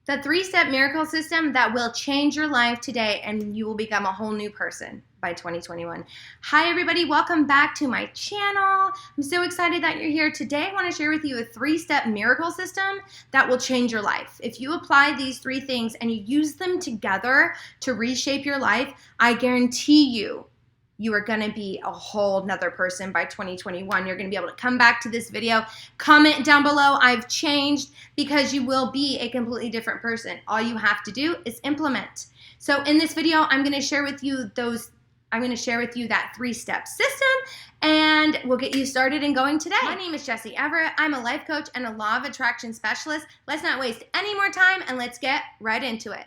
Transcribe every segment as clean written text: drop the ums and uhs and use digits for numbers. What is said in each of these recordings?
The 3-step miracle system that will change your life today, and you will become a whole new person by 2021. Hi everybody, welcome back to my channel. I'm so excited that you're here. Today I want to share with you a 3-step miracle system that will change your life. If you apply these 3 things and you use them together to reshape your life, I guarantee you are going to be a whole nother person by 2021. You're going to be able to come back to this video, comment down below, I've changed, because you will be a completely different person. All you have to do is implement. So in this video, I'm going to share with you that 3-step system, and we'll get you started and going today. My name is Jessie Everett. I'm a life coach and a law of attraction specialist. Let's not waste any more time and let's get right into it.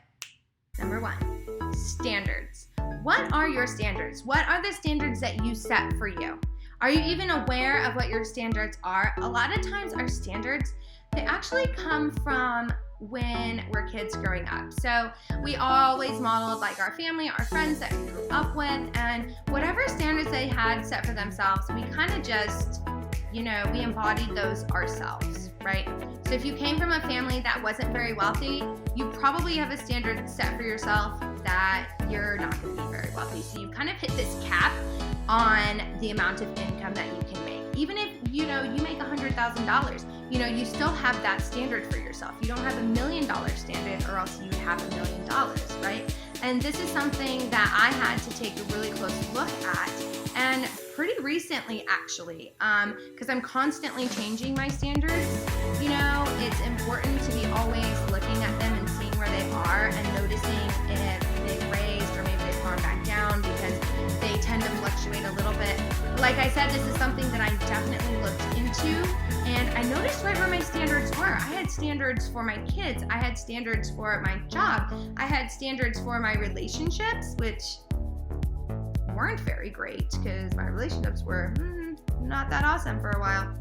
Number 1, standards. What are your standards? What are the standards that you set for you? Are you even aware of what your standards are? A lot of times our standards, they actually come from when we're kids growing up. So we always modeled like our family, our friends that we grew up with, and whatever standards they had set for themselves, we kind of just, we embodied those ourselves, right? So if you came from a family that wasn't very wealthy, you probably have a standard set for yourself that you're not going to be very wealthy. So you kind of hit this cap on the amount of income that you can make. Even if, you make $100,000, you still have that standard for yourself. You don't have $1 million standard, or else you would have $1 million, right? And this is something that I had to take a really close look at, and pretty recently actually, because I'm constantly changing my standards. It's important to be always looking at them and seeing where they are and noticing if they've raised or maybe they've gone back down, because they tend to fluctuate a little bit. Like I said, this is something that I definitely looked into, and I noticed right where my standards were. I had standards for my kids. I had standards for my job. I had standards for my relationships, which weren't very great because my relationships were not that awesome for a while.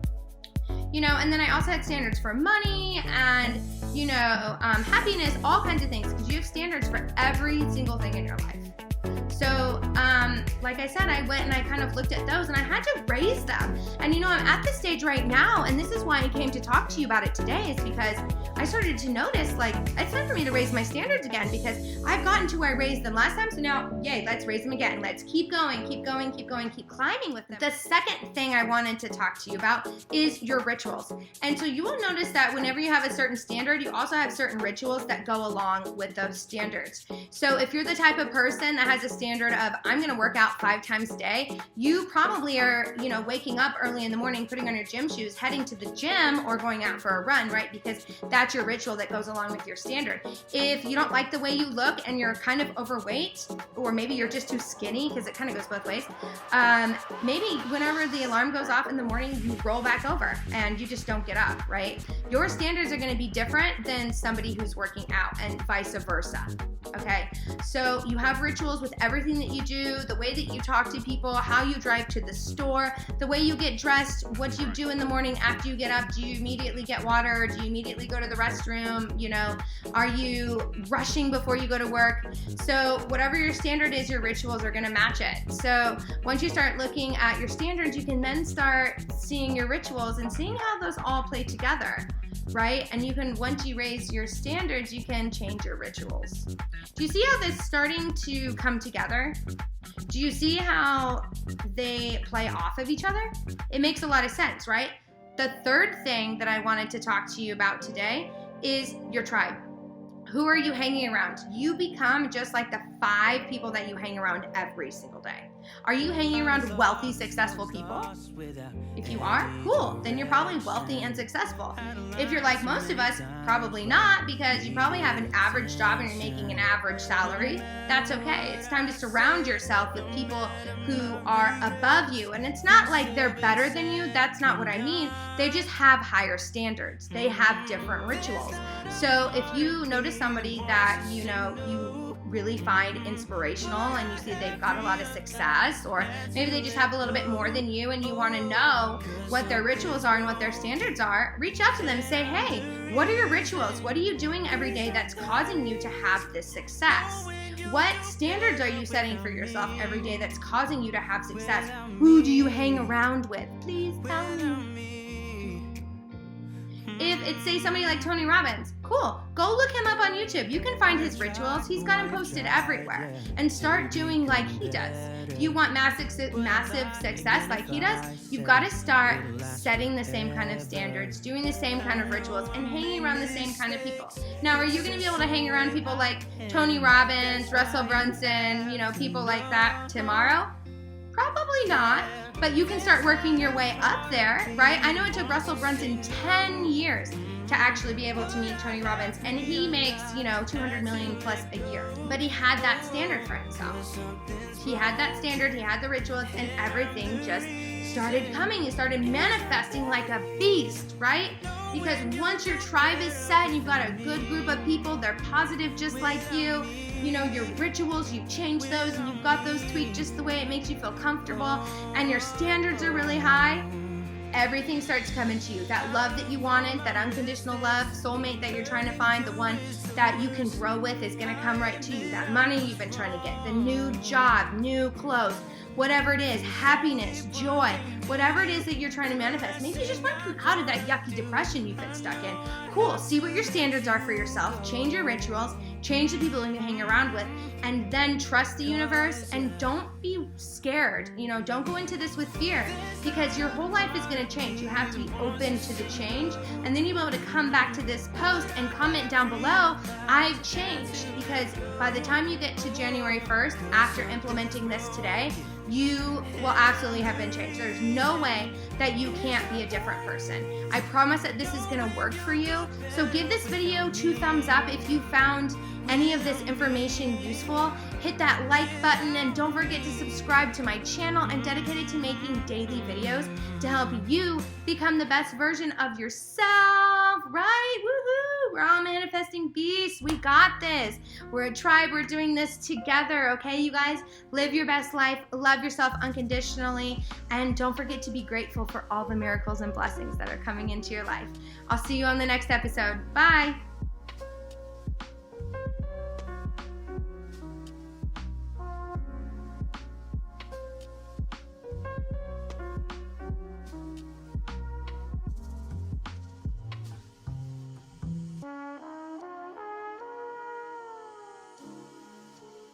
And then I also had standards for money and, happiness, all kinds of things, because you have standards for every single thing in your life. So, like I said, I went and I kind of looked at those and I had to raise them. And I'm at this stage right now, and this is why I came to talk to you about it today, is because I started to notice, it's time for me to raise my standards again, because I've gotten to where I raised them last time. So now, yay, let's raise them again. Let's keep going, keep climbing with them. The second thing I wanted to talk to you about is your rituals. And so you will notice that whenever you have a certain standard, you also have certain rituals that go along with those standards. So if you're the type of person that has a standard of, I'm going to work out 5 times a day, you probably are, waking up early in the morning, putting on your gym shoes, heading to the gym, or going out for a run, right? Because that's your ritual that goes along with your standard. If you don't like the way you look and you're kind of overweight, or maybe you're just too skinny, because it kind of goes both ways, maybe whenever the alarm goes off in the morning, you roll back over and you just don't get up, right? Your standards are going to be different than somebody who's working out, and vice versa. Okay, so you have rituals with everything that you do, the way that you talk to people, how you drive to the store, the way you get dressed, what you do in the morning after you get up. Do you immediately get water? Do you immediately go to the restroom? Are you rushing before you go to work? So whatever your standard is, your rituals are going to match it. So once you start looking at your standards, you can then start seeing your rituals and seeing how those all play together, right? And you can, once you raise your standards, you can change your rituals. Do you see how this is starting to come together? Do you see how they play off of each other? It makes a lot of sense, right? The third thing that I wanted to talk to you about today is your tribe. Who are you hanging around? You become just like the 5 people that you hang around every single day. Are you hanging around wealthy, successful people? If you are, cool. Then you're probably wealthy and successful. If you're like most of us, probably not, because you probably have an average job and you're making an average salary. That's okay. It's time to surround yourself with people who are above you. And it's not like they're better than you. That's not what I mean. They just have higher standards. They have different rituals. So if you notice somebody that, you really find inspirational and you see they've got a lot of success, or maybe they just have a little bit more than you and you want to know what their rituals are and what their standards are, reach out to them and say, hey, what are your rituals? What are you doing every day that's causing you to have this success? What standards are you setting for yourself every day that's causing you to have success? Who do you hang around with? Please tell me. If it's say somebody like Tony Robbins. Cool. Go look him up on YouTube. You can find his rituals. He's got them posted everywhere. And start doing like he does. If you want massive success like he does, you've got to start setting the same kind of standards, doing the same kind of rituals, and hanging around the same kind of people. Now, are you going to be able to hang around people like Tony Robbins, Russell Brunson, people like that tomorrow? Probably not, but you can start working your way up there, right? I know it took Russell Brunson 10 years to actually be able to meet Tony Robbins, and he makes, $200 million plus a year. But he had that standard for himself. He had that standard, he had the rituals, and everything just started coming. It started manifesting like a beast, right? Because once your tribe is set and you've got a good group of people, they're positive just like you, your rituals, you've changed those and you've got those tweaked just the way it makes you feel comfortable, and your standards are really high, everything starts coming to you. That love that you wanted, that unconditional love, soulmate that you're trying to find, the one that you can grow with is going to come right to you. That money you've been trying to get, the new job, new clothes, whatever it is, happiness, joy, whatever it is that you're trying to manifest. Maybe you just want to come out of that yucky depression you've been stuck in. Cool. See what your standards are for yourself. Change your rituals. Change the people you hang around with. And then trust the universe, and don't be scared. Don't go into this with fear, because your whole life is going to change. You have to be open to the change. And then you'll be able to come back to this post and comment down below, I've changed. Because by the time you get to January 1st, after implementing this today, you will absolutely have been changed. There's no way that you can't be a different person. I promise that this is going to work for you. So give this video 2 thumbs up if you found any of this information useful. Hit that like button, and don't forget to subscribe to my channel. I'm dedicated to making daily videos to help you become the best version of yourself, right? Woohoo! We're all manifesting beasts. We got this. We're a tribe. We're doing this together, okay, you guys? Live your best life. Love yourself unconditionally. And don't forget to be grateful for all the miracles and blessings that are coming into your life. I'll see you on the next episode. Bye.